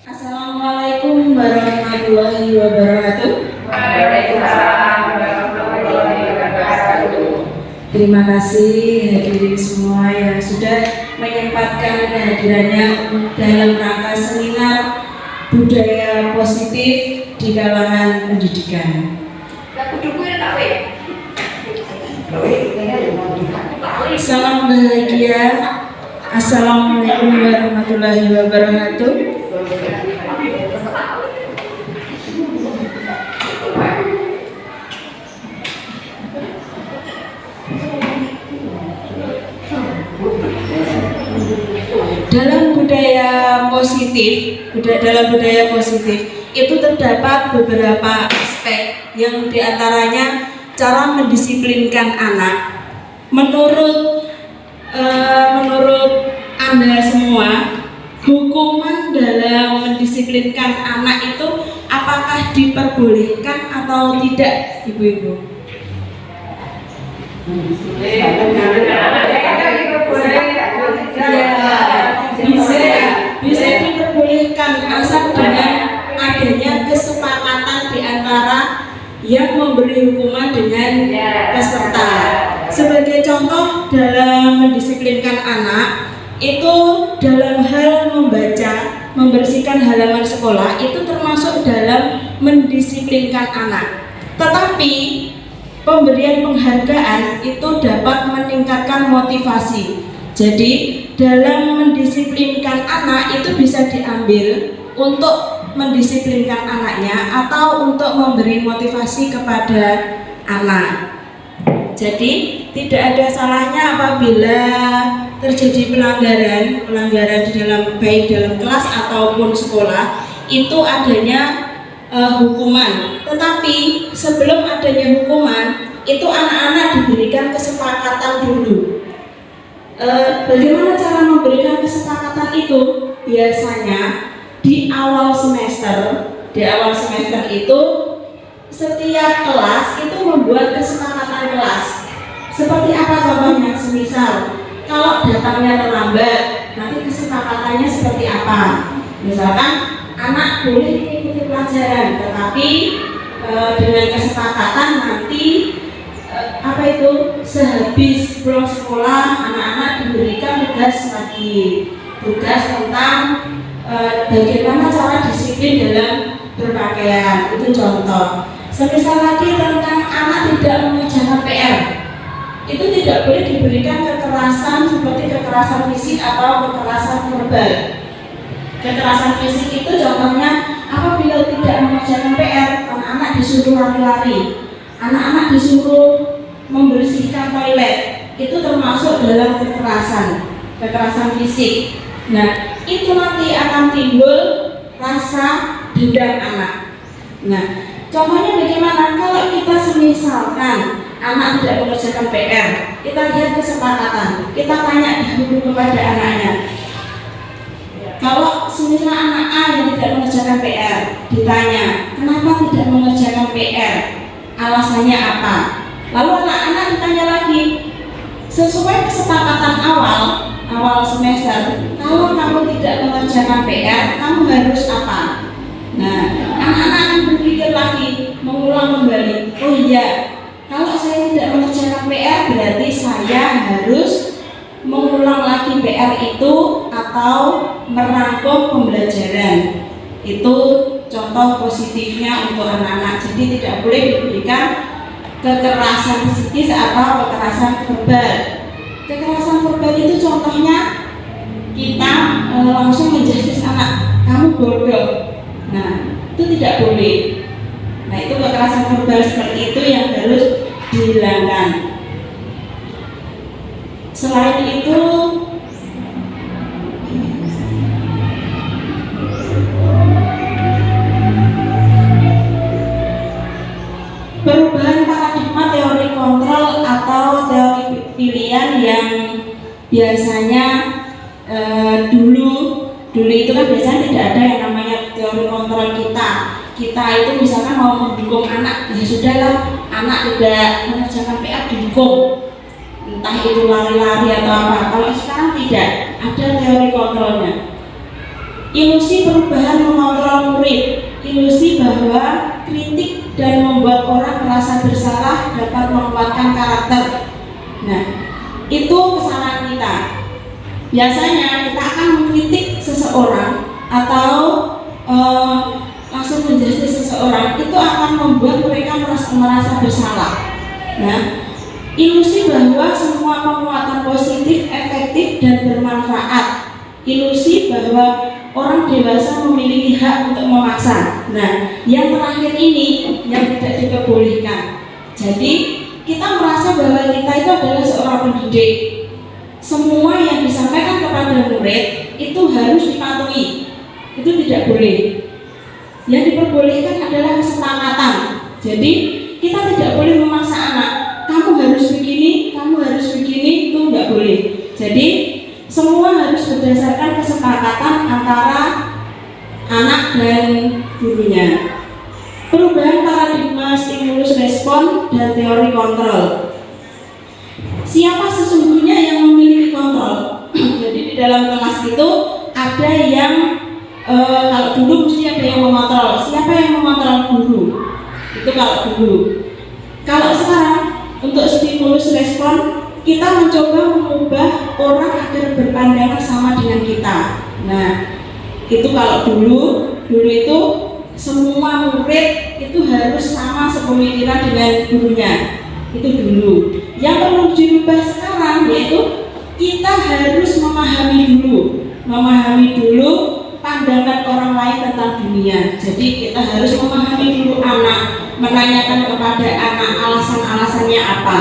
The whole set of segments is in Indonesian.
Assalamualaikum warahmatullahi wabarakatuh. Waalaikumsalam warahmatullahi wabarakatuh. Terima kasih hadirin semua yang sudah menyempatkan kehadirannya dalam rangka seminar budaya positif di kalangan pendidikan. Salam bahagia. Assalamualaikum warahmatullahi wabarakatuh. Dalam budaya positif itu terdapat beberapa aspek yang diantaranya cara mendisiplinkan anak. Menurut Anda semua, hukuman dalam mendisiplinkan anak itu apakah diperbolehkan atau tidak, ibu-ibu? Bisa diperbolehkan asal dengan adanya kesepakatan di antara yang memberi hukuman dengan peserta. Sebagai contoh dalam mendisiplinkan anak itu dalam hal membaca, membersihkan halaman sekolah itu termasuk dalam mendisiplinkan anak. Tetapi pemberian penghargaan itu dapat meningkatkan motivasi. Jadi dalam mendisiplinkan anak itu bisa diambil untuk mendisiplinkan anaknya atau untuk memberi motivasi kepada anak. Jadi tidak ada salahnya apabila terjadi pelanggaran di dalam baik dalam kelas ataupun sekolah itu adanya hukuman. Tetapi sebelum adanya hukuman itu anak-anak diberikan kesepakatan dulu. Bagaimana cara memberikan kesepakatan itu? Biasanya di awal semester itu setiap kelas itu membuat kesepakatan kelas. Seperti apa contohnya? Semisal kalau datangnya terlambat, nanti kesepakatannya seperti apa? Misalkan anak boleh mengikuti pelajaran, tetapi dengan kesepakatan nanti sehabis pulang sekolah anak-anak diberikan tugas lagi, tugas tentang bagaimana cara disiplin dalam berpakaian. Itu contoh. Semisal lagi tentang anak tidak mengerjakan PR, itu tidak boleh diberikan kekerasan seperti kekerasan fisik atau kekerasan verbal. Kekerasan fisik itu contohnya apabila tidak mengerjakan PR, anak-anak disuruh lari-lari, anak-anak disuruh membersihkan toilet, itu termasuk dalam kekerasan fisik. Nah, itu nanti akan timbul rasa dendam anak. Nah, contohnya bagaimana kalau kita semisalkan anak tidak mengerjakan PR, kita lihat kesepakatan, kita tanya dulu kepada anaknya. Kalau semisal anak A yang tidak mengerjakan PR, ditanya kenapa tidak mengerjakan PR, alasannya apa? Lalu anak-anak ditanya lagi, sesuai kesepakatan awal semester, kalau kamu tidak mengerjakan PR, kamu harus apa? Nah, anak-anak akan berpikir lagi, mengulang kembali. Oh iya, kalau saya tidak mengerjakan PR, berarti saya harus mengulang lagi PR itu atau merangkum pembelajaran. Itu contoh positifnya untuk anak-anak. Jadi tidak boleh diberikan kekerasan psikis atau kekerasan verbal. Kekerasan verbal itu contohnya kita langsung menjudge anak, kamu bodoh. Nah, itu tidak boleh. Nah, itu kekerasan verbal seperti itu yang harus dihilangkan. Selain itu, perubahan paradigma teori kontrol atau teori pilihan yang biasanya dulu itu kan biasanya tidak ada yang namanya teori kontrol kita itu misalkan mau mendukung anak, ya sudahlah, anak tidak mengerjakan PR didukung, entah itu lari-lari atau apa. Kalau sekarang tidak ada teori kontrolnya. Ilusi perubahan mengontrol murid, ilusi bahwa kritik dan membuat orang merasa bersalah dapat menguatkan karakter. Nah, itu kesalahan kita. Biasanya kita akan mengkritik seseorang atau langsung menjudge seseorang, itu akan membuat mereka merasa bersalah. Nah, ilusi bahwa semua penguatan positif, efektif, dan bermanfaat. Ilusi bahwa orang dewasa memiliki hak untuk memaksa. Nah, yang terakhir ini yang tidak diperbolehkan. Jadi, kita merasa bahwa kita itu adalah seorang pendidik. Semua yang disampaikan kepada murid itu harus dipatuhi. Itu tidak boleh. Yang diperbolehkan adalah kesepakatan. Jadi, kita tidak boleh memaksa anak. Kamu harus begini, kamu harus begini, itu nggak boleh. Jadi, semua harus berdasarkan kesepakatan antara anak dan gurunya. Perubahan paradigma stimulus respon dan teori kontrol. Siapa sesungguhnya yang memiliki kontrol? Jadi di dalam kelas itu ada yang kalau dulu mesti ada yang mengontrol. Siapa yang mengontrol? Guru. Itu kalau dulu. Kalau sekarang untuk stimulus respon, kita mencoba mengubah orang agar berpandangan sama dengan kita. Nah, itu kalau dulu itu semua murid itu harus sama sepemikiran dengan gurunya. Itu dulu. Yang perlu dirubah sekarang yaitu kita harus memahami dulu pandangan orang lain tentang dunia. Jadi kita harus memahami dulu anak, menanyakan kepada anak alasan-alasannya apa.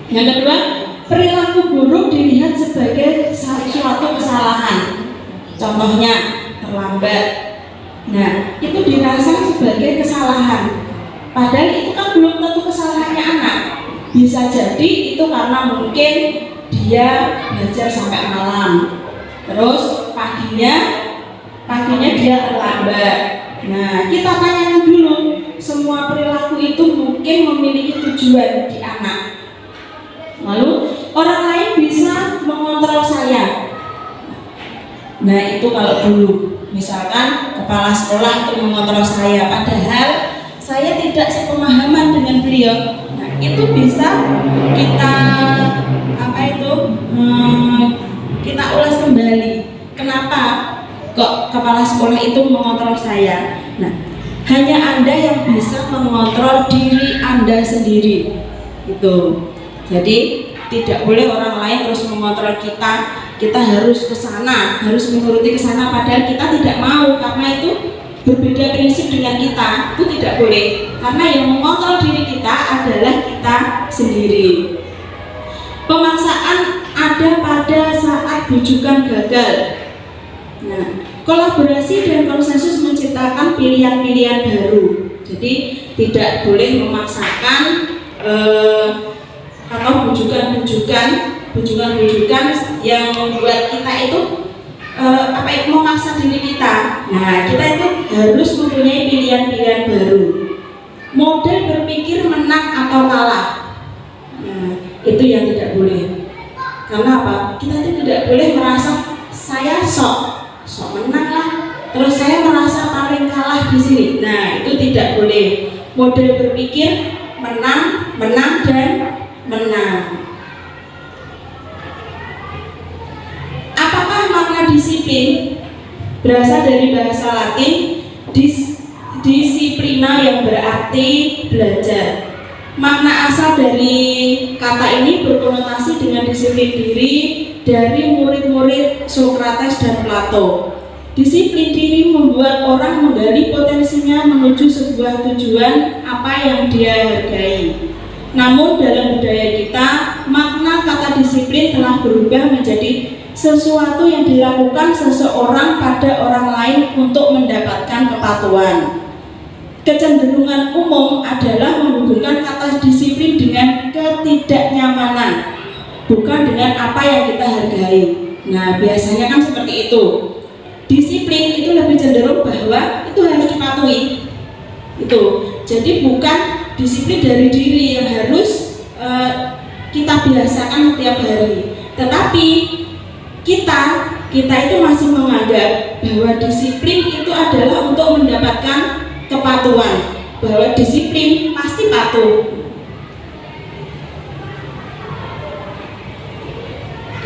Yang kedua, perilaku buruk dilihat sebagai suatu kesalahan. Contohnya terlambat. Nah, itu dirasa sebagai kesalahan. Padahal itu kan belum tentu kesalahannya anak. Bisa jadi itu karena mungkin dia belajar sampai malam. Terus paginya dia terlambat. Nah, kita tanyakan dulu, semua perilaku itu mungkin memiliki tujuan di anak. Lalu orang lain bisa mengontrol saya. Nah, itu kalau dulu misalkan kepala sekolah itu mengontrol saya, padahal saya tidak sepemahaman dengan beliau. Nah, itu bisa kita ulas kembali. Kenapa kok kepala sekolah itu mengontrol saya? Nah, hanya Anda yang bisa mengontrol diri Anda sendiri. Itu. Jadi tidak boleh orang lain terus mengontrol kita. Kita harus ke sana, harus menuruti ke sana, padahal kita tidak mau karena itu berbeda prinsip dengan kita. Itu tidak boleh. Karena yang mengontrol diri kita adalah kita sendiri. Pemaksaan ada pada saat bujukan gagal. Nah, kolaborasi dan konsensus menciptakan pilihan-pilihan baru. Jadi tidak boleh memaksakan atau bujukan-bujukan yang membuat kita itu memaksa diri kita. Nah, kita itu harus mempunyai pilihan-pilihan baru. Model berpikir menang atau kalah. Nah, itu yang tidak boleh. Karena apa? Kita itu tidak boleh merasa saya sok menang lah. Terus saya merasa paling kalah di sini. Nah, itu tidak boleh. Model berpikir menang dan menang. Apakah makna disiplin? Berasal dari bahasa Latin disciplina yang berarti belajar. Makna asal dari kata ini berkonotasi dengan disiplin diri dari murid-murid Sokrates dan Plato. Disiplin diri membuat orang menggali potensinya menuju sebuah tujuan apa yang dia hargai. Namun dalam budaya kita, makna kata disiplin telah berubah menjadi sesuatu yang dilakukan seseorang pada orang lain untuk mendapatkan kepatuhan. Kecenderungan umum adalah menghubungkan kata disiplin dengan ketidaknyamanan, bukan dengan apa yang kita hargai. Nah, biasanya kan seperti itu. Disiplin itu lebih cenderung bahwa itu harus dipatuhi. Itu. Jadi bukan disiplin dari diri yang harus kita biasakan setiap hari. Tetapi kita itu masih menganggap bahwa disiplin itu adalah untuk mendapatkan kepatuhan, bahwa disiplin pasti patuh.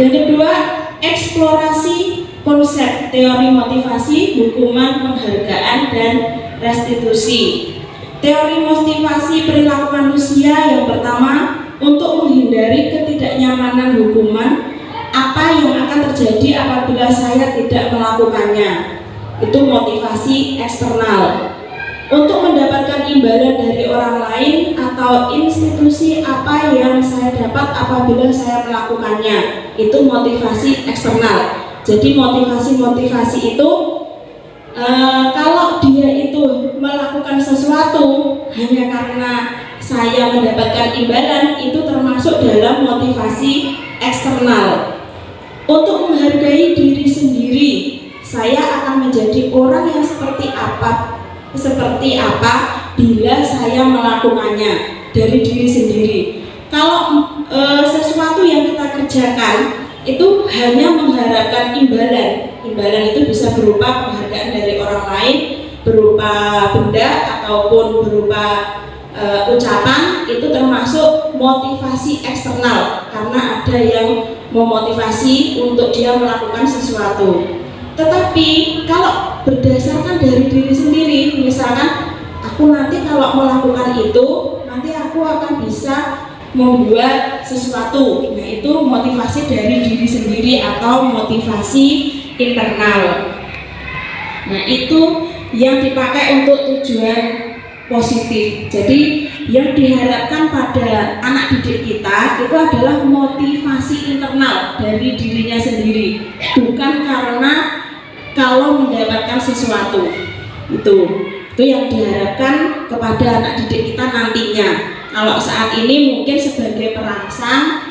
Yang kedua, eksplorasi konsep teori motivasi, hukuman, penghargaan, dan restitusi. Teori motivasi perilaku manusia yang pertama, untuk menghindari ketidaknyamanan hukuman, apa yang akan terjadi apabila saya tidak melakukannya. Itu motivasi eksternal. Untuk mendapatkan imbalan dari orang lain atau institusi, apa yang saya dapat apabila saya melakukannya. Itu motivasi eksternal. Jadi motivasi itu kalau dia itu melakukan sesuatu hanya karena saya mendapatkan imbalan, itu termasuk dalam motivasi eksternal. Untuk menghargai diri sendiri, saya akan menjadi orang yang seperti apa bila saya melakukannya dari diri sendiri. Kalau sesuatu yang kita kerjakan itu hanya mengharapkan imbalan itu bisa berupa penghargaan dari orang lain, berupa benda ataupun berupa ucapan, itu termasuk motivasi eksternal karena ada yang memotivasi untuk dia melakukan sesuatu. Tetapi kalau berdasarkan dari diri sendiri, misalkan aku nanti kalau melakukan itu, nanti aku akan bisa membuat sesuatu. Nah, itu motivasi dari diri sendiri atau motivasi internal. Nah, itu yang dipakai untuk tujuan positif. Jadi yang diharapkan pada anak didik kita itu adalah motivasi internal dari dirinya sendiri, bukan karena kalau mendapatkan sesuatu. Itu yang diharapkan kepada anak didik kita nantinya. Kalau saat ini mungkin sebagai perangsang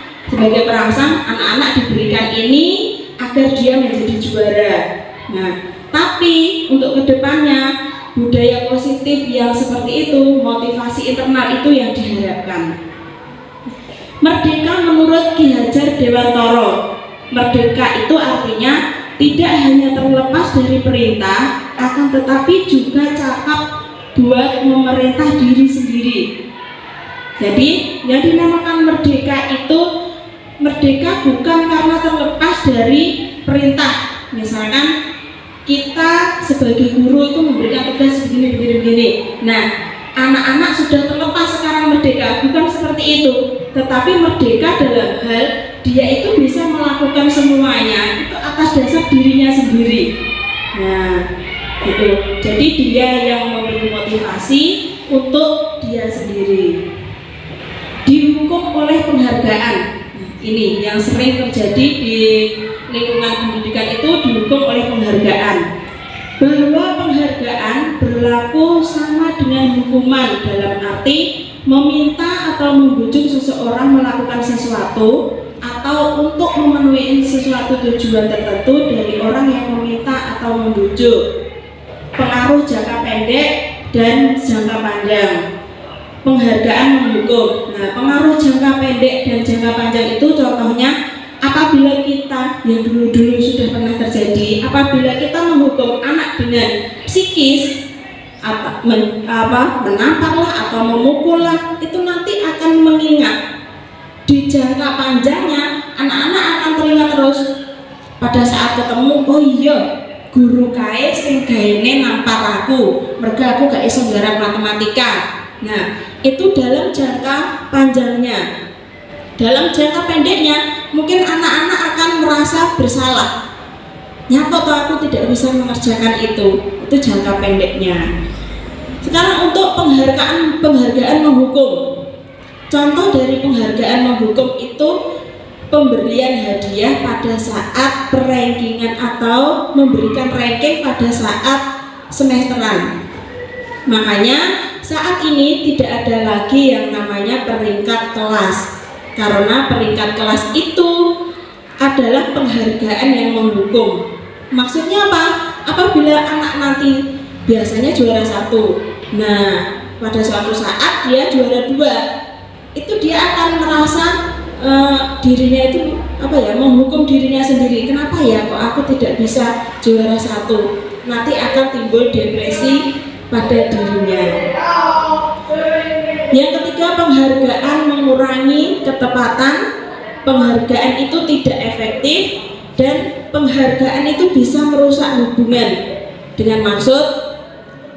anak-anak diberikan ini agar dia menjadi juara. Nah, tapi untuk kedepannya budaya positif yang seperti itu, motivasi internal itu yang diharapkan. Merdeka menurut Ki Hajar Dewantara, merdeka itu artinya tidak hanya terlepas dari perintah, akan tetapi juga cakap buat memerintah diri sendiri. Jadi yang dinamakan merdeka itu, merdeka bukan karena terlepas dari perintah. Misalkan kita sebagai guru itu memberikan tugas begini. Nah, anak-anak sudah terlepas sekarang merdeka, bukan seperti itu. Tetapi merdeka dalam hal dia itu bisa melakukan semuanya itu atas dasar dirinya sendiri. Nah, gitu. Jadi dia yang memberi motivasi untuk dia sendiri. Dihukum oleh penghargaan. Nah, ini yang sering terjadi di lingkungan pendidikan itu, dihukum oleh penghargaan. Bahwa penghargaan berlaku sama dengan hukuman dalam arti meminta atau membujuk seseorang melakukan sesuatu atau untuk memenuhi sesuatu tujuan tertentu dari orang yang meminta atau membujuk. Pengaruh jangka pendek dan jangka panjang. Penghargaan menghukum. Nah, pengaruh jangka pendek dan jangka panjang itu contohnya apabila kita yang dulu-dulu sudah pernah terjadi, apabila kita menghukum anak dengan psikis, menampaklah atau memukullah, itu nanti akan mengingat. Di jangka panjangnya anak-anak akan teringat terus. Pada saat ketemu, oh iya, guru kae sing gaene nampar aku, merga aku gak iso nggarap matematika. Nah, itu dalam jangka panjangnya. Dalam jangka pendeknya, mungkin anak-anak akan merasa bersalah. Nyapa toh aku tidak bisa mengerjakan itu jangka pendeknya. Sekarang untuk penghargaan menghukum. Contoh dari penghargaan menghukum itu pemberian hadiah pada saat perankingan atau memberikan ranking pada saat semesteran. Makanya saat ini tidak ada lagi yang namanya peringkat kelas, karena peringkat kelas itu adalah penghargaan yang menghukum. Maksudnya apa? Apabila anak nanti biasanya juara 1, nah pada suatu saat dia juara 2, itu dia akan merasa dirinya itu menghukum dirinya sendiri. Kenapa ya kok aku aku tidak bisa juara 1, nanti akan timbul depresi pada dirinya. Yang ketiga, penghargaan mengurangi ketepatan. Penghargaan itu tidak efektif dan penghargaan itu bisa merusak hubungan. Dengan maksud,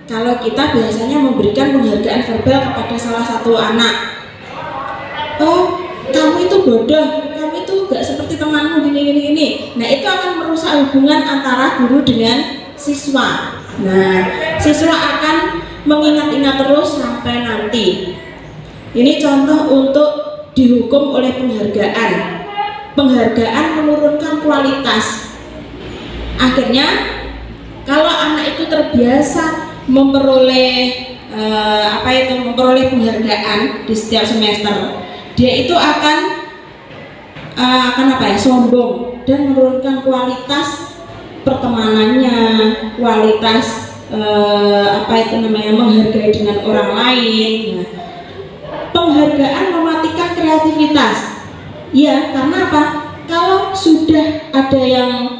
kalau kita biasanya memberikan penghargaan verbal kepada salah satu anak, oh kamu itu bodoh, kamu itu gak seperti temanmu gini. Nah itu akan merusak hubungan antara guru dengan siswa. Nah siswa akan mengingat-ingat terus sampai nanti. Ini contoh untuk dihukum oleh penghargaan. Penghargaan menurunkan kualitas. Akhirnya kalau anak itu terbiasa memperoleh penghargaan di setiap semester, dia itu akan sombong dan menurunkan kualitas pertemanannya, kualitas menghargai dengan orang lain. Nah, penghargaan mematikan kreativitas. Ya, karena apa? Kalau sudah ada yang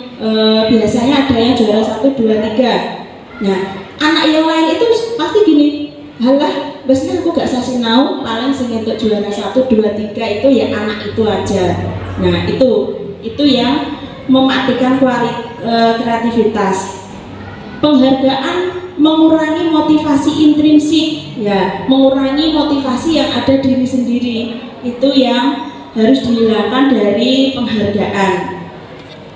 biasanya ada yang juara 1, 2, 3. Nah, anak yang lain itu pasti gini, halah, biasanya aku gak sasi nau, paling sing untuk juara 1, 2, 3 itu ya anak itu aja. Nah, itu yang mematikan kreativitas. Penghargaan mengurangi motivasi intrinsik, ya, mengurangi motivasi yang ada diri sendiri. Itu yang harus dihilangkan dari penghargaan.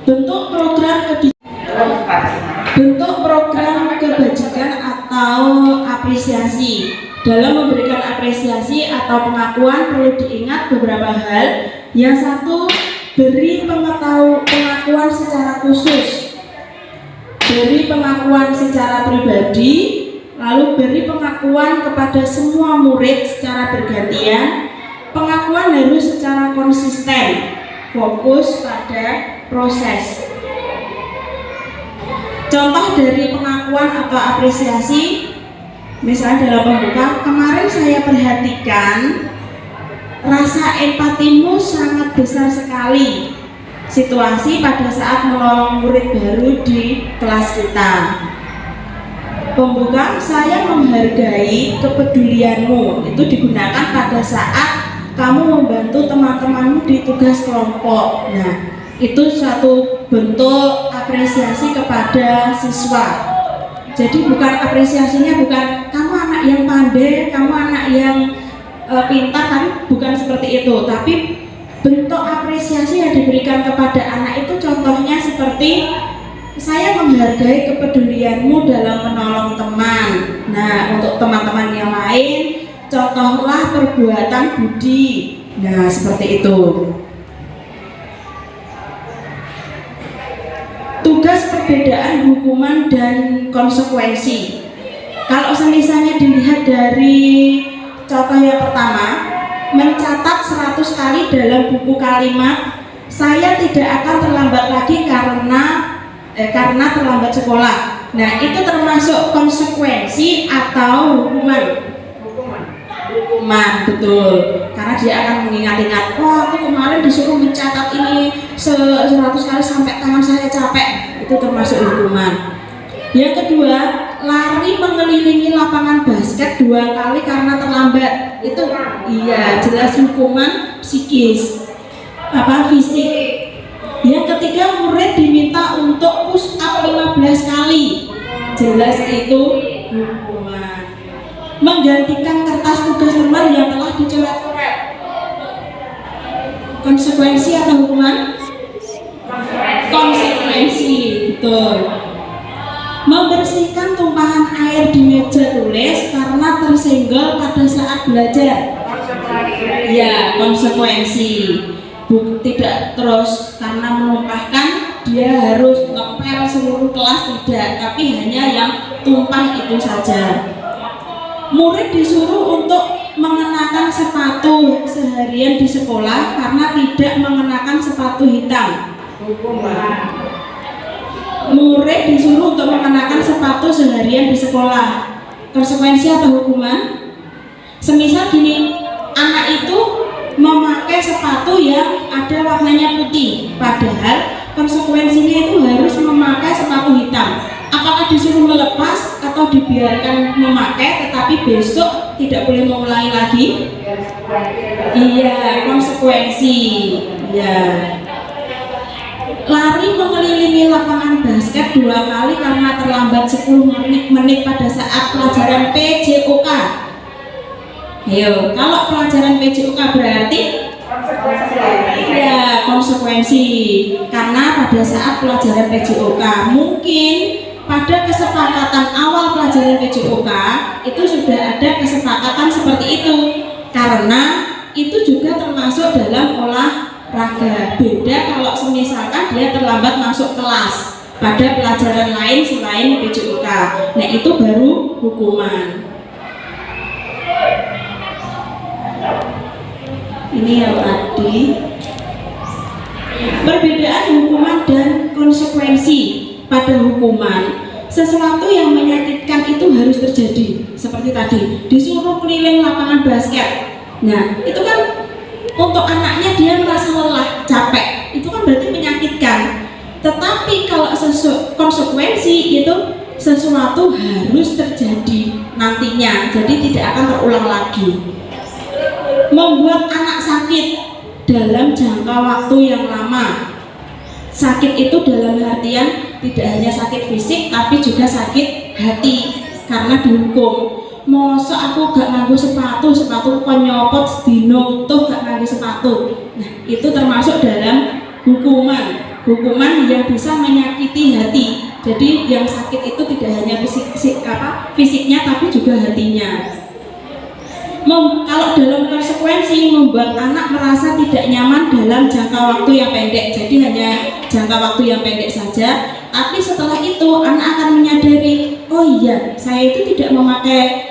Bentuk program kebajikan atau apresiasi. Dalam memberikan apresiasi atau pengakuan perlu diingat beberapa hal. Yang satu, beri pengakuan secara khusus, beri pengakuan secara pribadi, lalu beri pengakuan kepada semua murid secara bergantian. Pengakuan harus secara konsisten, fokus pada proses. Contoh dari pengakuan atau apresiasi, misalnya dalam pembuka, kemarin saya perhatikan rasa empatimu sangat besar sekali. Situasi pada saat menolong murid baru di kelas kita. Pembuka, saya menghargai kepedulianmu. Itu digunakan pada saat kamu membantu teman-temanmu di tugas kelompok. Nah, itu satu bentuk apresiasi kepada siswa. Jadi bukan apresiasinya bukan kamu anak yang pandai, kamu anak yang pintar, tapi bukan seperti itu. Tapi bentuk apresiasi yang diberikan kepada anak itu contohnya seperti saya menghargai kepedulianmu dalam menolong teman. Nah, untuk teman-teman yang lain, contohlah perbuatan budi. Nah, seperti itu. Tugas perbedaan hukuman dan konsekuensi. Kalau misalnya dilihat dari contoh yang pertama, mencatat 100 kali dalam buku kalimat, saya tidak akan terlambat lagi karena terlambat sekolah. Nah, itu termasuk konsekuensi atau hukuman? Hukuman, betul. Karena dia akan mengingat-ingat, wah aku kemarin disuruh mencatat ini 100 kali sampai tangan saya capek. Itu termasuk hukuman. Yang kedua, lari mengelilingi lapangan basket 2 kali karena terlambat. Itu iya jelas hukuman psikis, fisik. Yang ketiga, murid diminta untuk push up 15 kali. Jelas itu hukuman. Menggantikan kertas tugas lembar yang telah dicoret-coret. Konsekuensi atau hukuman? Konsekuensi, betul. Membersihkan tumpahan air di meja tulis karena tersenggol pada saat belajar. Ya, konsekuensi. Tidak terus karena menumpahkan dia harus ngepel seluruh kelas, tidak, tapi hanya yang tumpah itu saja. Murid disuruh untuk mengenakan sepatu seharian di sekolah karena tidak mengenakan sepatu hitam. Murid disuruh untuk mengenakan sepatu seharian di sekolah. Konsekuensi atau hukuman? Semisal gini, anak itu memakai sepatu yang ada warnanya putih, padahal konsekuensinya itu harus sepatu hitam. Apakah disuruh melepas atau dibiarkan memakai tetapi besok tidak boleh mengulangi lagi? Iya, konsekuensi. Ya. Lari mengelilingi lapangan basket 2 kali karena terlambat 10 menit pada saat pelajaran PJOK. Ayo, kalau pelajaran PJOK berarti ya konsekuensi, karena pada saat pelajaran PJOK mungkin pada kesepakatan awal pelajaran PJOK itu sudah ada kesepakatan seperti itu, karena itu juga termasuk dalam olahraga. Beda kalau misalkan dia terlambat masuk kelas pada pelajaran lain selain PJOK, nah itu baru hukuman. Ini yang tadi, perbedaan hukuman dan konsekuensi. Pada hukuman, sesuatu yang menyakitkan itu harus terjadi. Seperti tadi, disuruh keliling lapangan basket. Nah, itu kan untuk anaknya dia merasa lelah, capek. Itu kan berarti menyakitkan. Tetapi kalau konsekuensi itu sesuatu harus terjadi nantinya, jadi tidak akan terulang lagi. Membuat anak sakit dalam jangka waktu yang lama. Sakit itu dalam artian tidak hanya sakit fisik tapi juga sakit hati karena dihukum. Masa aku gak nganggo sepatu kok nyopot sedino tuh gak nganggo sepatu. Nah, itu termasuk dalam hukuman yang bisa menyakiti hati. Jadi yang sakit itu tidak hanya fisiknya tapi juga hatinya. Kalau dalam konsekuensi membuat anak merasa tidak nyaman dalam jangka waktu yang pendek, jadi hanya jangka waktu yang pendek saja, tapi setelah itu anak akan menyadari, oh iya, saya itu tidak memakai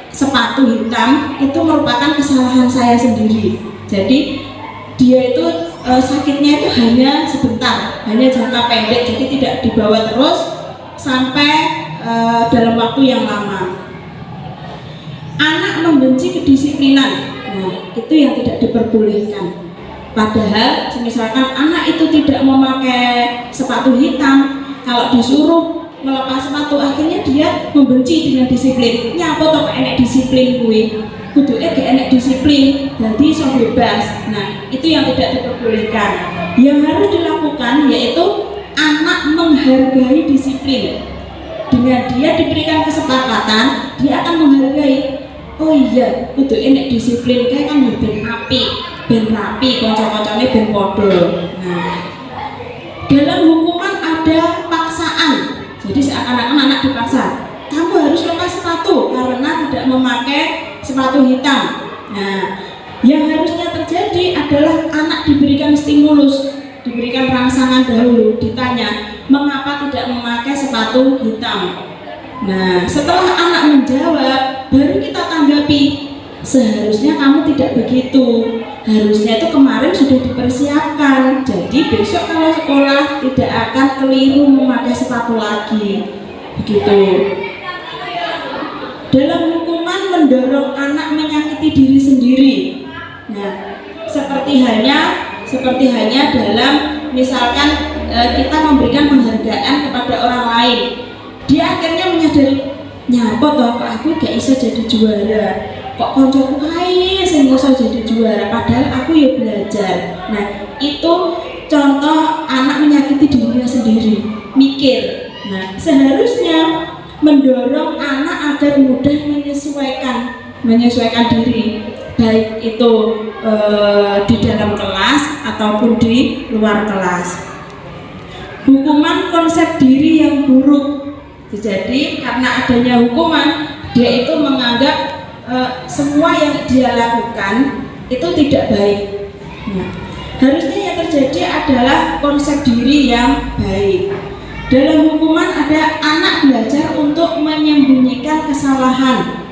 sepatu hitam, itu merupakan kesalahan saya sendiri. Jadi dia itu sakitnya itu hanya sebentar, hanya jangka pendek, jadi tidak dibawa terus sampai dalam waktu yang lama. Anak membenci kedisiplinan, nah itu yang tidak diperbolehkan. Padahal misalkan anak itu tidak memakai sepatu hitam, kalau disuruh melepas sepatu akhirnya dia membenci dengan disiplin. Nyapa toh enek disiplin gue, kuduke gak enek disiplin, jadi iso bebas. Nah itu yang tidak diperbolehkan. Yang harus dilakukan yaitu anak menghargai disiplin. Dengan dia diberikan kesepakatan, dia akan menghargai. Oh iya, kudu enek disiplin kayak kan ya ben api, ben rapi, kanca-kancane ben padha. Nah, dalam hukuman ada paksaan. Jadi seakan-akan anak dipaksa, kamu harus lepas sepatu karena tidak memakai sepatu hitam. Nah, yang harusnya terjadi adalah anak diberikan stimulus, diberikan rangsangan dahulu, ditanya mengapa tidak memakai sepatu hitam. Nah, setelah anak menjawab, baru kita tanggapi, seharusnya kamu tidak begitu, harusnya itu kemarin sudah dipersiapkan, jadi besok kalau sekolah tidak akan keliru memakai sepatu lagi. Begitu. Dalam hukuman mendorong anak menyakiti diri sendiri. Nah, seperti hanya dalam misalkan kita memberikan penghargaan kepada orang lain, dia akhirnya menyadari, nyapa toh kok aku gak bisa jadi juara, kok koncoku kae sing iso jadi juara, padahal aku ya belajar. Nah, itu contoh anak menyakiti dirinya sendiri, mikir. Nah, seharusnya mendorong anak agar mudah menyesuaikan diri, baik itu di dalam kelas ataupun di luar kelas. Hukuman konsep diri yang buruk. Jadi karena adanya hukuman, dia itu menganggap semua yang dia lakukan itu tidak baik. Nah, harusnya yang terjadi adalah konsep diri yang baik. Dalam hukuman ada anak belajar untuk menyembunyikan kesalahan.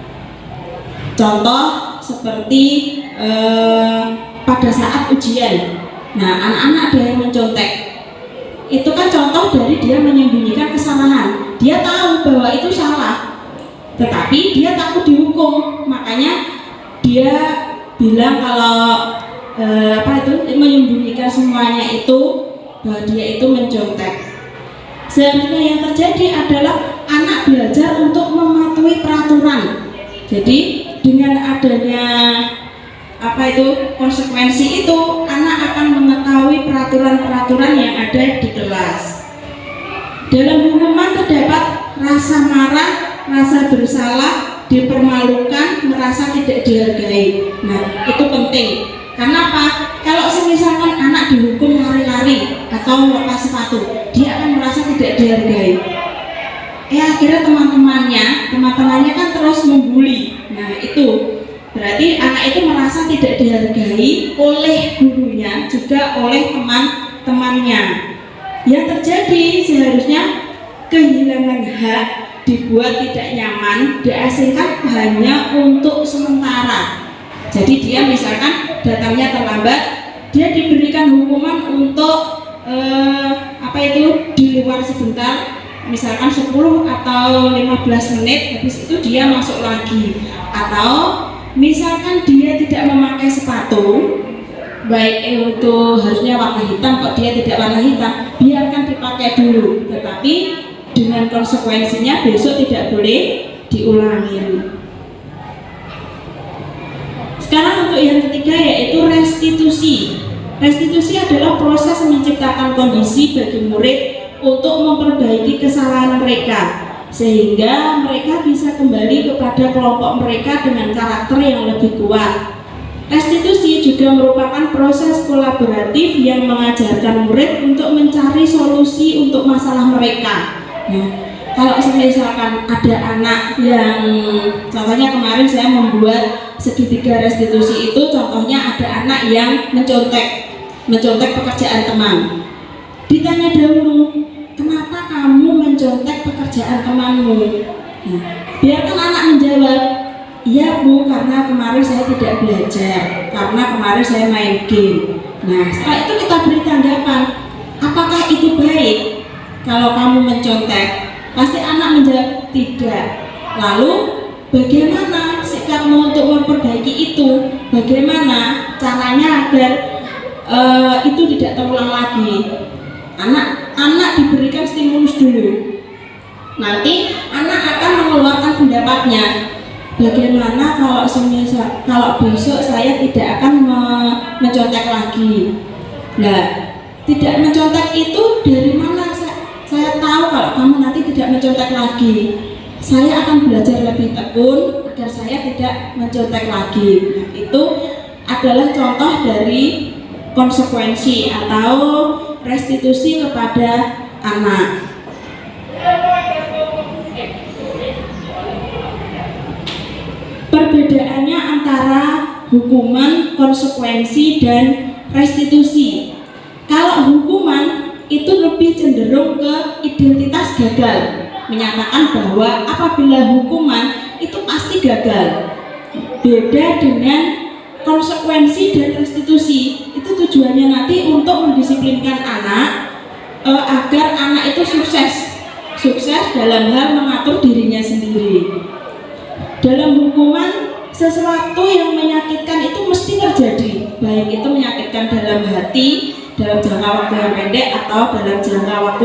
Contoh seperti pada saat ujian. Nah, anak-anak ada yang mencontek. Itu kan contoh dari dia menyembunyikan kesalahan. Dia tahu bahwa itu salah, tetapi dia takut dihukum. Makanya dia bilang kalau menyembunyikan semuanya itu bahwa dia itu mencontek. Seharusnya yang terjadi adalah anak belajar untuk mematuhi peraturan. Jadi dengan adanya konsekuensi itu, anak akan mengetahui peraturan-peraturan yang ada di kelas. Dalam hukuman terdapat rasa marah, rasa bersalah, dipermalukan, merasa tidak dihargai. Nah, itu penting. Kenapa? Kalau misalkan anak dihukum lari-lari atau lepas sepatu, dia akan merasa tidak dihargai. Akhirnya teman-temannya kan terus membuli. Nah, itu berarti anak itu merasa tidak dihargai oleh gurunya, juga oleh teman-temannya. Yang terjadi seharusnya kehilangan hak, dibuat tidak nyaman, diasingkan hanya untuk sementara. Jadi dia misalkan datangnya terlambat, dia diberikan hukuman untuk di luar sebentar, misalkan 10 atau 15 menit, habis itu dia masuk lagi. Atau misalkan dia tidak memakai sepatu, baik itu harusnya warna hitam, kok dia tidak warna hitam, biarkan dipakai dulu, tetapi dengan konsekuensinya besok tidak boleh diulangi. Sekarang untuk yang ketiga, yaitu restitusi. Restitusi adalah proses menciptakan kondisi bagi murid untuk memperbaiki kesalahan mereka, sehingga mereka bisa kembali kepada kelompok mereka dengan karakter yang lebih kuat. Restitusi juga merupakan proses kolaboratif yang mengajarkan murid untuk mencari solusi untuk masalah mereka. Nah, kalau misalkan ada anak yang, contohnya kemarin saya membuat segitiga restitusi itu, contohnya ada anak yang mencontek pekerjaan teman. Ditanya dahulu, kenapa kamu mencontek pekerjaan temanmu? Nah, biarkan anak menjawab, iya Bu, karena kemarin saya tidak belajar, karena kemarin saya main game. Nah, setelah itu kita beri tanggapan, apakah itu baik kalau kamu mencontek? Pasti anak menjawab tidak. Lalu bagaimana sikapmu untuk memperbaiki itu? Bagaimana caranya agar itu tidak terulang lagi? Anak diberikan stimulus dulu. Nanti anak akan mengeluarkan pendapatnya. Bagaimana kalau besok saya tidak akan mencontek lagi? Nah, tidak mencontek itu dari mana? Saya tahu kalau kamu nanti tidak mencontek lagi. Saya akan belajar lebih tekun agar saya tidak mencontek lagi. Nah, itu adalah contoh dari konsekuensi atau restitusi kepada anak. Perbedaannya antara hukuman, konsekuensi, dan restitusi. Kalau hukuman itu lebih cenderung ke identitas gagal, menyatakan bahwa apabila hukuman itu pasti gagal. Beda dengan konsekuensi dan restitusi, itu tujuannya nanti untuk mendisiplinkan anak agar anak itu sukses dalam hal mengatur dirinya sendiri. Dalam hukuman, sesuatu yang menyakitkan itu mesti terjadi, baik itu menyakitkan dalam hati, dalam jangka waktu yang pendek atau dalam jangka waktu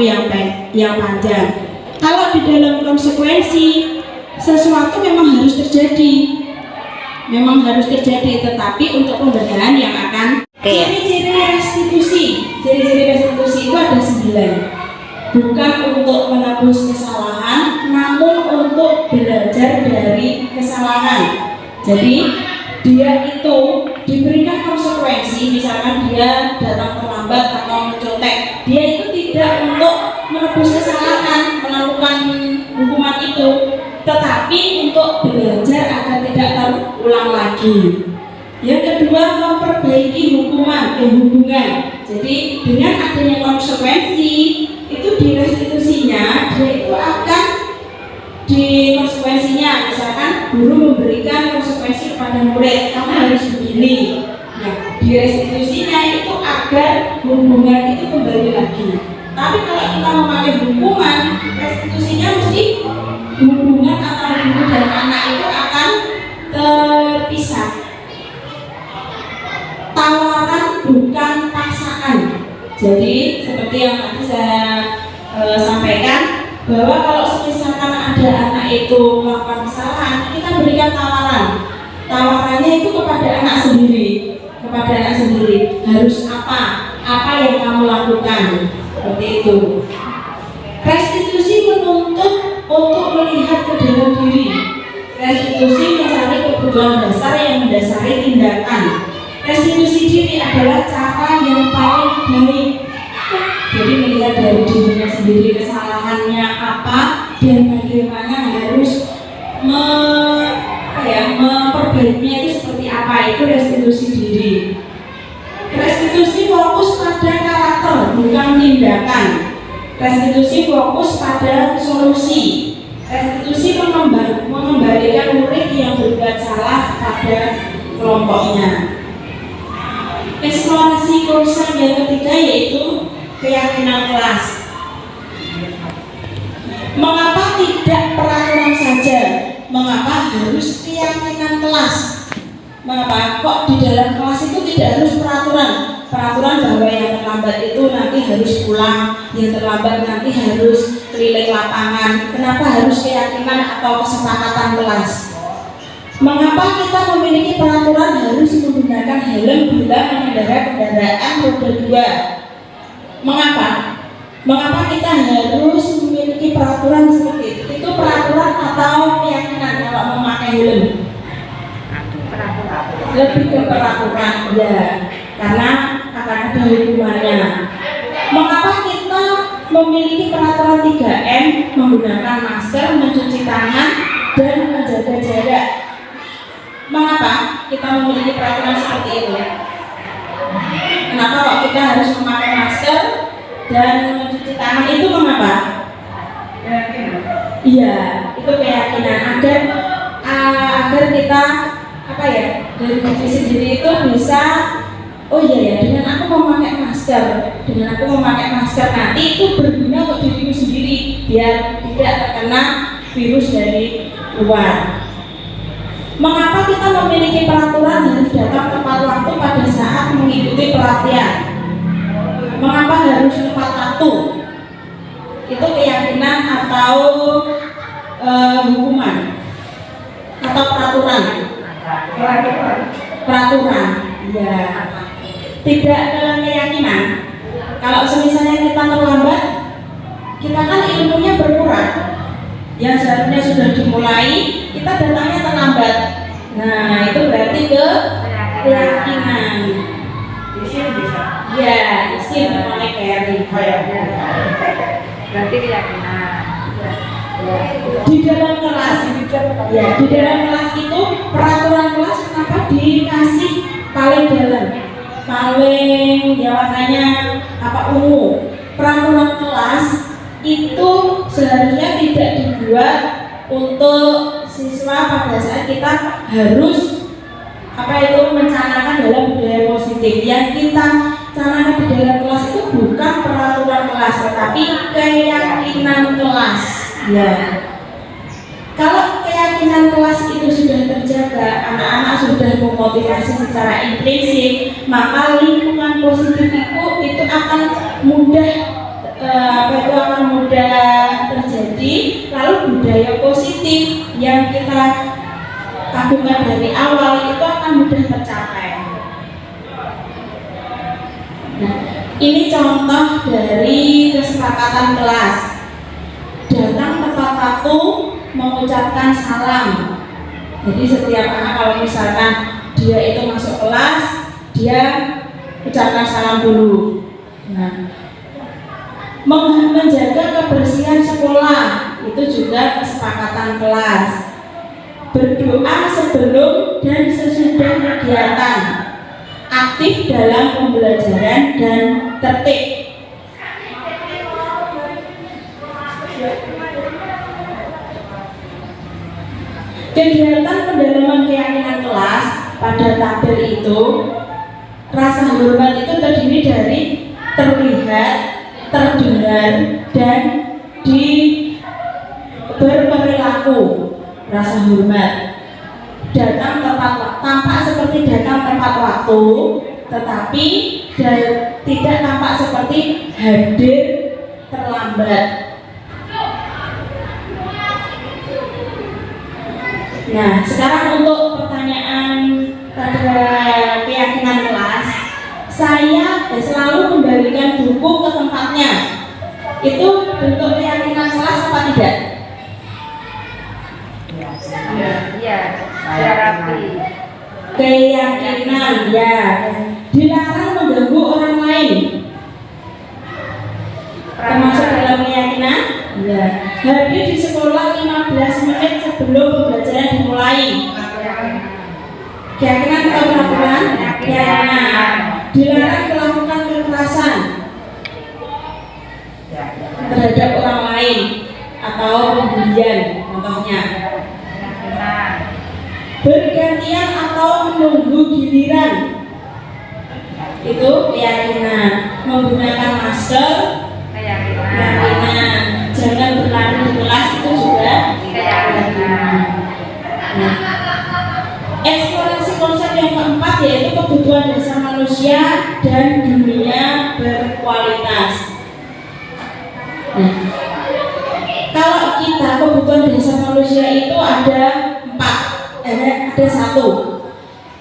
yang panjang. Kalau di dalam konsekuensi, sesuatu memang harus terjadi, tetapi untuk pembenahan yang akan. Ciri-ciri restitusi itu ada 9. Bukan untuk menebus kesalahan, namun untuk belajar dari kesalahan. Jadi dia itu diberikan konsekuensi, misalkan dia datang terlambat atau mencontek, dia itu tidak untuk menebus kesalahan, melakukan hukuman itu, tetapi untuk belajar agar tidak terulang lagi. Yang kedua, memperbaiki hubungan. Jadi dengan adanya konsekuensi itu di restitusinya, dia itu akan di konsekuensinya, misalkan guru memberikan konsekuensi kepada murid, kamu harus begini. Nah, di restitusinya itu agar hubungan itu kembali lagi. Tapi kalau kita memakai hukuman, restitusinya mesti hubungan antara guru dan anak itu akan terpisah. Tawaran bukan paksaan. Jadi seperti yang tadi saya sampaikan, bahwa kalau misalkan ada anak itu melakukan kesalahan, kita berikan tawaran. Tawarannya itu kepada anak sendiri, harus apa yang kamu lakukan, seperti itu. Restitusi menuntut untuk melihat ke dalam diri. Restitusi mencari kebutuhan dasar yang mendasari tindakan. Restitusi diri adalah cara yang paling baik. Jadi melihat dari dirinya sendiri kesalahannya apa dan bagaimana harus memperbaikinya itu seperti apa, itu restitusi diri. Restitusi fokus pada karakter bukan tindakan. Restitusi fokus pada solusi. Restitusi mengembalikan murid yang berbuat salah pada kelompoknya. Eksplorasi konsep yang ketiga yaitu keyakinan kelas. Mengapa tidak peraturan saja? Mengapa harus keyakinan kelas? Mengapa kok di dalam kelas itu tidak harus peraturan? Peraturan bahwa yang terlambat itu nanti harus pulang, yang terlambat nanti harus keliling lapangan. Kenapa harus keyakinan atau kesepakatan kelas? Mengapa kita memiliki peraturan harus menggunakan helm bila mengendarai kendaraan roda 2? Mengapa kita harus memiliki peraturan seperti itu? Itu peraturan atau keyakinan kalau memakai helm? Lebih ke peraturan, ya, karena akan ada hukumannya. Mengapa kita memiliki peraturan 3M, menggunakan masker, mencuci tangan, dan menjaga jarak? Mengapa kita memiliki peraturan seperti itu? Kenapa kok kita harus memakai masker dan mencuci tangan itu mengapa? Iya, itu keyakinan agar kita dari diri sendiri itu bisa, oh iya ya, dengan aku memakai masker nanti itu berguna untuk diriku sendiri biar tidak terkena virus dari luar. Mengapa kita memiliki peraturan harus datang tepat waktu pada saat mengikuti pelatihan? Mengapa harus tepat waktu? Itu keyakinan atau hukuman atau peraturan? Peraturan, ya. Tidak keyakinan. Kalau misalnya kita terlambat, kita kan ilmunya berkurang. Yang seharusnya sudah dimulai, kita datangnya terlambat. Nah, itu berarti keyakinan. Ya, isim mulai kayak berarti keyakinan. Di dalam kelas, di dalam kelas itu peraturan kelas kenapa dikasih paling dalam, paling warnanya ungu. Peraturan kelas itu seharusnya tidak dibuat untuk siswa pada saat kita harus mencanangkan dalam budaya positif. Yang kita canangkan di dalam kelas itu bukan peraturan kelas, tetapi keyakinan kelas. Ya. Kalau keyakinan kelas itu sudah terjaga, anak-anak sudah memotivasi secara intrinsik, maka lingkungan positif itu akan mudah terjadi. Lalu budaya positif yang kita kagumkan dari awal itu akan mudah tercapai. Nah, ini contoh dari kesepakatan kelas. Datang tepat waktu, mengucapkan salam. Jadi setiap anak kalau misalkan dia itu masuk kelas, dia ucapkan salam dulu. Nah, menjaga kebersihan sekolah itu juga kesepakatan kelas. Berdoa sebelum dan sesudah kegiatan, aktif dalam pembelajaran dan tertib. Kegiatan pendalaman keyakinan kelas pada tabel itu, rasa hormat itu terdiri dari terlihat, terdengar, dan berperilaku. Rasa hormat datang tampak seperti datang tepat waktu, tetapi tidak tampak seperti hadir terlambat. Nah, sekarang untuk pertanyaan pada keyakinan kelas, saya selalu kembalikan buku ke tempatnya. Itu bentuk keyakinan kelas apa tidak? Iya, saya rapi. Keyakinan, ya. Dilarang mengganggu orang lain, termasuk dalam keyakinan. Ya. Hadir di sekolah 15 menit sebelum pembelajaran dimulai. Keyakinan atau peraturan? Keyakinan. Dilarang melakukan kekerasan terhadap orang lain atau pembulian, contohnya. Bergantian atau menunggu giliran, itu keyakinan. Menggunakan masker, keyakinan. Jangan berlari di kelas, itu juga keyakinan. Nah, eksplorasi konsep yang keempat yaitu kebutuhan dasar manusia dan dunia berkualitas. Nah, kalau kita kebutuhan dasar manusia itu ada 4, ada 1,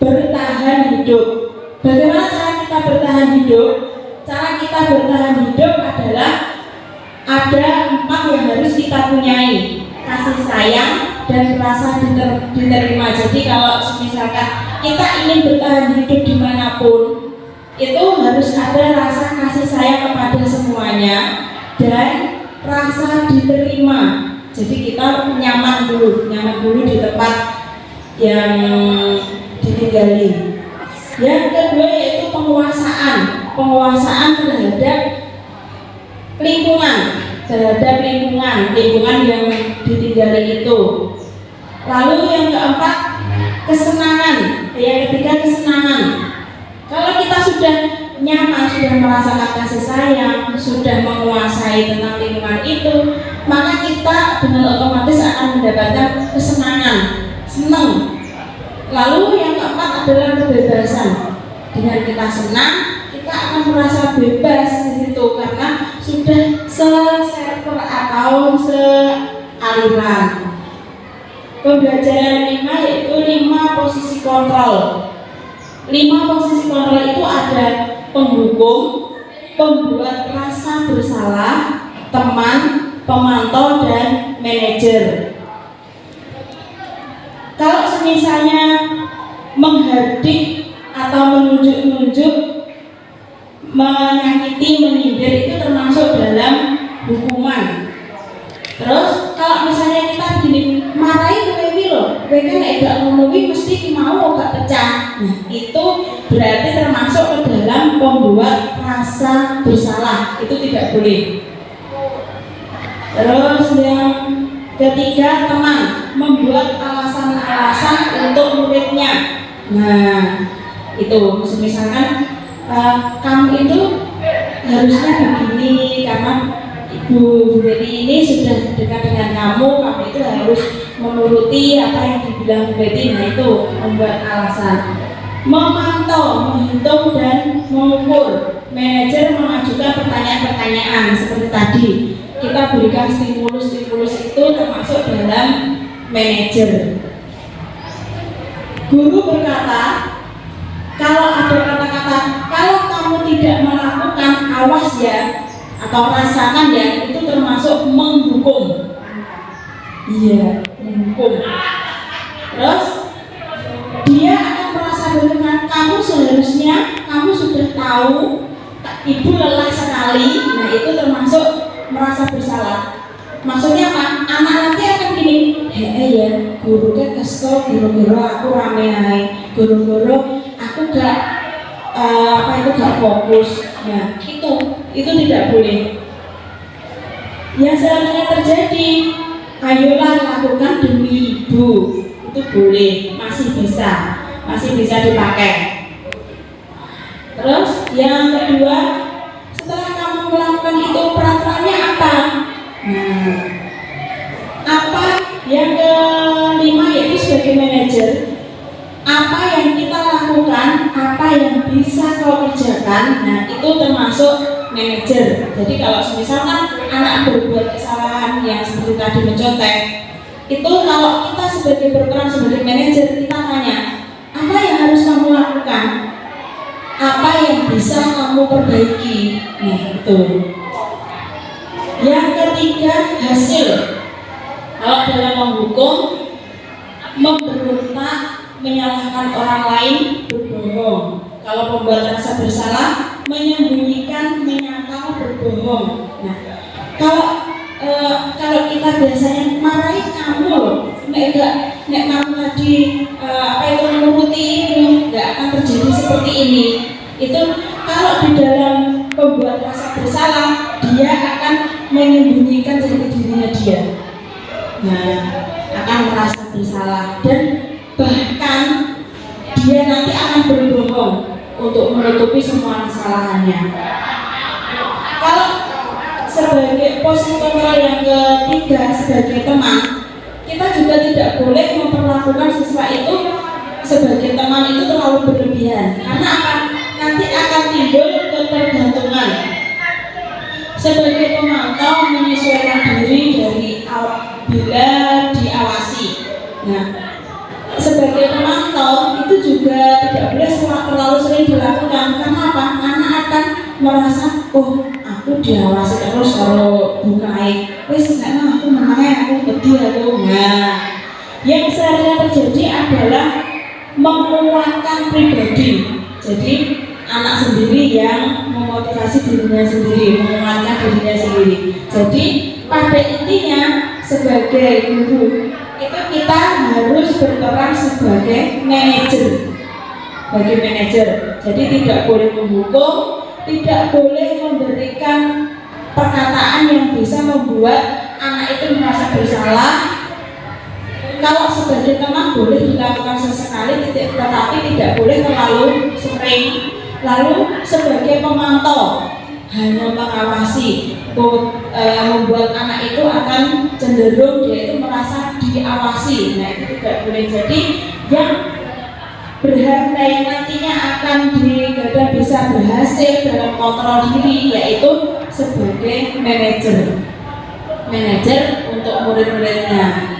bertahan hidup. Bagaimana cara kita bertahan hidup? Cara kita bertahan hidup adalah ada 4 yang harus kita punyai: kasih sayang dan rasa diterima. Jadi kalau misalkan kita ingin bertahan hidup dimanapun, itu harus ada rasa kasih sayang kepada semuanya dan rasa diterima. Jadi kita nyaman dulu di tempat yang ditinggali. Yang kedua yaitu penguasaan terhadap lingkungan yang ditinggali itu. Lalu yang keempat kesenangan. Yang ketiga kesenangan. Kalau kita sudah nyaman, sudah merasakan kasih sayang, sudah menguasai tentang lingkungan itu, maka kita dengan otomatis akan mendapatkan kesenangan, senang. Lalu yang keempat adalah kebebasan. Dengan kita senang, kita akan merasa bebas di situ karena sudah se-server atau se-aliran. Pembelajaran 5 yaitu 5 posisi kontrol. 5 posisi kontrol itu ada penghukum, pembuat rasa bersalah, teman, pemantau, dan manajer. Kalau misalnya menghardik atau menunjuk-nunjuk, menyakiti, menyindir itu termasuk dalam hukuman. Terus kalau misalnya kita begini, marahi kowe loh, kowe kan gak ngomongin mesti mau gak pecah. Nah, itu berarti termasuk ke dalam pembuat rasa bersalah, itu tidak boleh. Terus yang ketiga, teman, membuat alasan-alasan untuk muridnya. Nah, itu misalkan kamu itu harusnya begini karena Bu Betty ini sudah dekat dengan kamu itu harus menuruti apa yang dibilang Bu Betty. Nah, itu membuat alasan. Memantau, menghitung, dan mengukur. Manajer mengajukan pertanyaan-pertanyaan seperti tadi. Kita berikan stimulus itu termasuk dalam manajer. Guru berkata, kalau ada kata-kata, kalau kamu tidak melakukan, awas ya, atau rasakan ya, itu termasuk menghukum. Iya, menghukum. Terus dia akan merasa dengan kamu seharusnya kamu sudah tahu ibu lelah sekali. Nah, itu termasuk merasa bersalah. Maksudnya apa? Anak nanti akan gini, ya guru kan kesel, guru-guru aku rame aja, guru-guru aku gak gak fokus. Nah, itu tidak boleh. Yang selanjutnya terjadi, ayolah lakukan demi ibu, itu boleh, masih bisa dipakai. Terus yang kedua, setelah kamu melakukan itu, peraturannya apa? Nah, apa yang kelima yaitu sebagai manajer, apa yang kita lakukan, apa yang bisa kau kerjakan, nah itu termasuk manajer. Jadi kalau misalkan anak berbuat kesalahan yang seperti tadi mencontek, Itu kalau kita sebagai berperan sebagai manajer, kita tanya, apa yang harus kamu lakukan? Apa yang bisa kamu perbaiki? Nah, itu. Yang ketiga, hasil. Kalau dalam menghukum, memberontak, menyalahkan orang lain, berbohong. Kalau pembuat rasa bersalah, menyembunyikan, menyangkal, berbohong. Nah, kalau kita biasanya marahin kamu loh, nek kamu tadi menuruti ini, nggak akan terjadi seperti ini. Itu kalau di dalam pembuat rasa bersalah, dia akan menyembunyikan jati dirinya dia. Nah, akan merasa bersalah dan bahkan dia nanti akan berbohong untuk menutupi semua kesalahannya. Kalau sebagai posisi kontrol yang ketiga, sebagai teman, kita juga tidak boleh memperlakukan siswa itu sebagai teman itu terlalu berlebihan, karena nanti akan timbul ketergantungan. Sebagai pemantau, menyesuaikan diri dari bila diawasi. Nah, sebagai pemantau itu juga tidak boleh terlalu sering dilakukan. Karena apa? Anak akan merasa, oh aku diawasi terus kalau bukai, wes karena aku menangnya aku gede aku. Nah, yang seharusnya terjadi adalah menguatkan pribadi. Jadi anak sendiri yang memotivasi dirinya sendiri, menguatkan dirinya sendiri. Jadi pada intinya sebagai guru itu kita harus berperan sebagai manajer. Jadi tidak boleh menghukum, tidak boleh memberikan perkataan yang bisa membuat anak itu merasa bersalah. Kalau sebagai teman boleh dilakukan sesekali, tetapi tidak boleh terlalu sering. Lalu sebagai pemantau hanya mengawasi, membuat anak itu akan cenderung dia itu merasa diawasi. Nah, itu tidak boleh. Jadi yang berharga yang nantinya akan digadang bisa berhasil dalam kontrol diri yaitu sebagai manajer untuk murid-muridnya.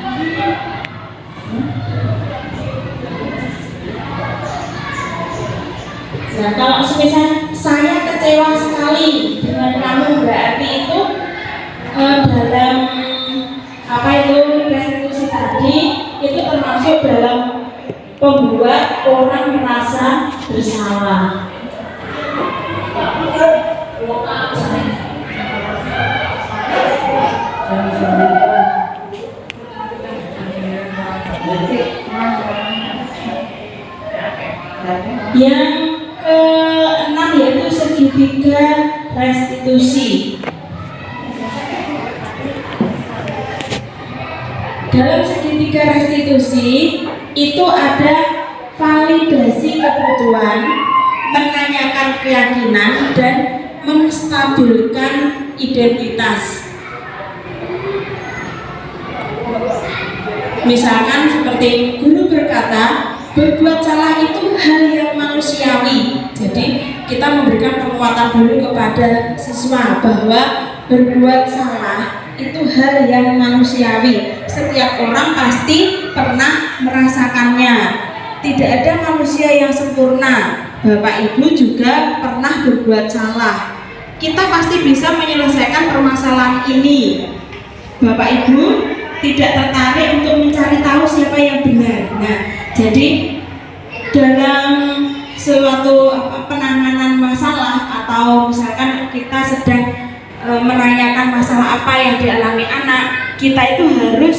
Nah, kalau misalnya saya kecewa sekali dengan kamu, berarti itu dalam restitusi tadi itu termasuk dalam membuat orang merasa bersalah. Yang keenam yaitu segitiga restitusi. Dalam segitiga restitusi itu ada validasi kebutuhan, menanyakan keyakinan, dan menstabilkan identitas. Misalkan seperti guru berkata, berbuat salah itu hal yang manusiawi. Jadi kita memberikan penguatan dulu kepada siswa bahwa berbuat salah itu hal yang manusiawi. Setiap orang pasti pernah merasakannya. Tidak ada manusia yang sempurna. Bapak Ibu juga pernah berbuat salah. Kita pasti bisa menyelesaikan permasalahan ini. Bapak Ibu tidak tertarik untuk mencari tahu siapa yang benar. Nah, jadi dalam suatu penanganan masalah atau misalkan kita sedang menanyakan masalah apa yang dialami anak, kita itu harus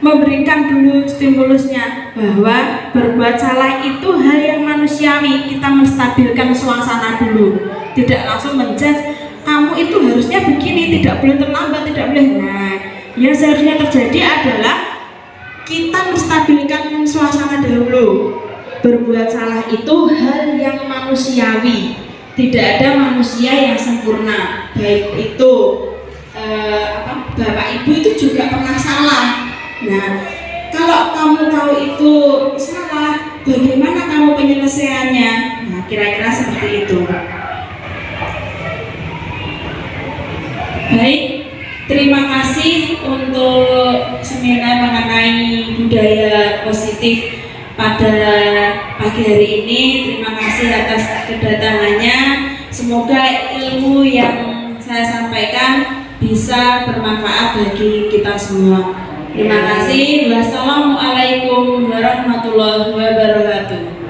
memberikan dulu stimulusnya bahwa berbuat salah itu hal yang manusiawi. Kita menstabilkan suasana dulu, tidak langsung menjudge kamu itu harusnya begini, tidak boleh terlambat, tidak boleh. Nah, yang seharusnya terjadi adalah kita menstabilkan suasana dahulu. Berbuat salah itu hal yang manusiawi. Tidak ada manusia yang sempurna. Baik itu Bapak Ibu itu juga pernah salah. Nah, kalau kamu tahu itu salah, bagaimana kamu penyelesaiannya? Nah, kira-kira seperti itu. Baik, Terima kasih untuk seminar mengenai budaya positif pada pagi hari ini. Terima kasih atas kedatangannya. Semoga ilmu yang saya sampaikan bisa bermanfaat bagi kita semua. Terima kasih. Wassalamualaikum warahmatullahi wabarakatuh.